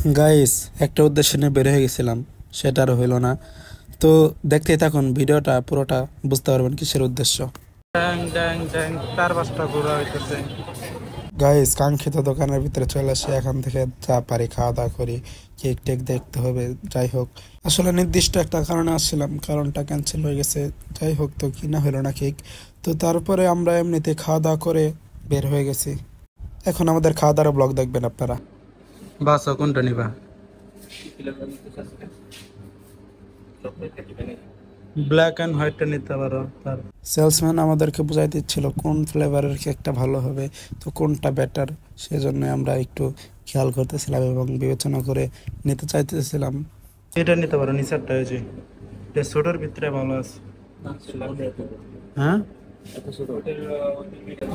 Guys, একটা উদ্দেশ্য নিয়ে বের হয়ে গেছিলাম, সেটা আর হইল না। তো দেখতেই থাকুন, ভিডিওটা পুরোটা বুঝতে পারবেন কিসের উদ্দেশ্য। ড্যাং ড্যাং ড্যাং, চার পাঁচটা ঘোরা হইতেছে। গাইস, কাঙ্ক্ষিত দোকানের ভিতরে চলে আসি, এখান থেকে যা পারি খাওয়া দাওয়া করি। কেক টেক দেখতে হবে, যাই হোক। আসলে নির্দিষ্ট একটা কারণে আসছিলাম, কারণটা ক্যান্সেল হয়ে গেছে। যাই হোক, তো কিনা হলো না কেক। তো তারপরে আমরা এমনিতে খাওয়া দাওয়া করে বের হয়ে গেছি। এখন আমাদের খাওয়া দাওয়ার ব্লগ দেখবেন আপনারা। বাস কোনটা নিবা? ব্ল্যাক এন্ড হোয়াইটটা নিতে পারো। তার সেলসম্যান আমাদেরকে বুঝাই দিচ্ছিল কোন ফ্লেভারের কেকটা ভালো হবে, তো কোনটা বেটার। সেজন্য আমরা একটু খেয়াল করতেছিলাম এবং বিবেচনা করে নিতে চাইতেছিলাম। এটা নিতে পারো, নিচেরটা এই যে এটা ছোটোর ভিতরে ভালো আছে। হ্যাঁ,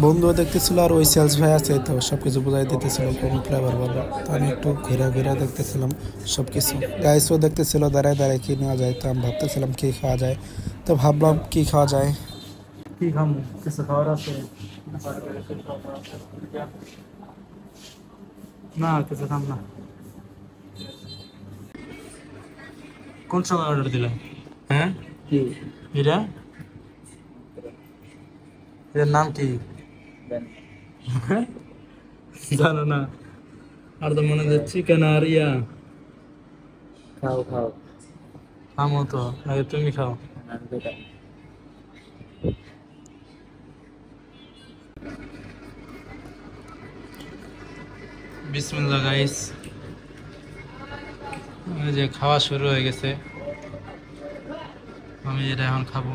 বন্ধুও দেখতেছিল আর ওই সেলস ভাই আছে, তো সবকিছু বুঝাই দিতেছিল কোন ফ্লেভার ভালো। তো আমি একটু ঘুরে ঘুরে দেখতেছিলাম সবকিছু। গাইসও দেখতেছিল দাঁড়ায় দাঁড়ায় কি নেওয়া যায়। তো আমি ভাবতেছিলাম কি খাওয়া যায়, তো ভাবলাম কি খাওয়া যায়। কি খামু? কিছু খাওয়ার আছে না? কিছু খাম না। কোন সময় অর্ডার দিলা? হ্যাঁ, কি এটা? এর নাম কি জানো না? আর তো মনে হচ্ছে চিকেন আর ইয়া। খাও খাও। খামো তো, আগে তুমি খাও। আমি তো খাই। বিসমিল্লাহ গাইস, এই যে খাওয়া শুরু হয়ে গেছে। আমি এটা এখন খাবো।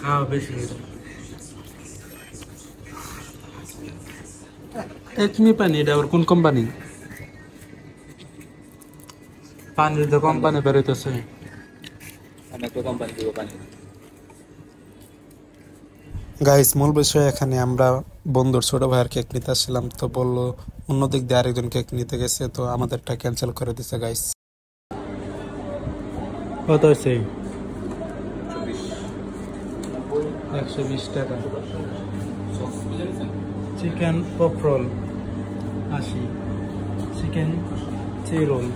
খাওয়া বেশি একমি পানি। এটা আবার কোন কোম্পানি? পানির তো কোম্পানি বেরোইতেছে। আমি একটা কোম্পানি দিব পানি। গাইস, মূল বিষয় এখানে আমরা বন্ধুর ছোট ভাইয়ের কেক নিতে আসছিলাম, তো বললো অন্য দিক দিয়ে আরেকজন কেক নিতে গেছে, তো আমাদেরটা ক্যান্সেল করে দিছে গাইস। কত হয়েছে? 120 টাকা। চিকেন পপ রোল 80, চিকেন চি রোল।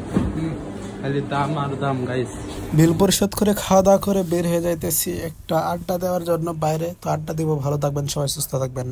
খালি দাম আর দাম গাইস। বিল পরিশোধ করে খাওয়া দাওয়া করে বের হয়ে যাইতেছি একটা আড্ডা দেওয়ার জন্য বাইরে। তো আড্ডা দিব, ভালো থাকবেন সবাই, সুস্থ থাকবেন।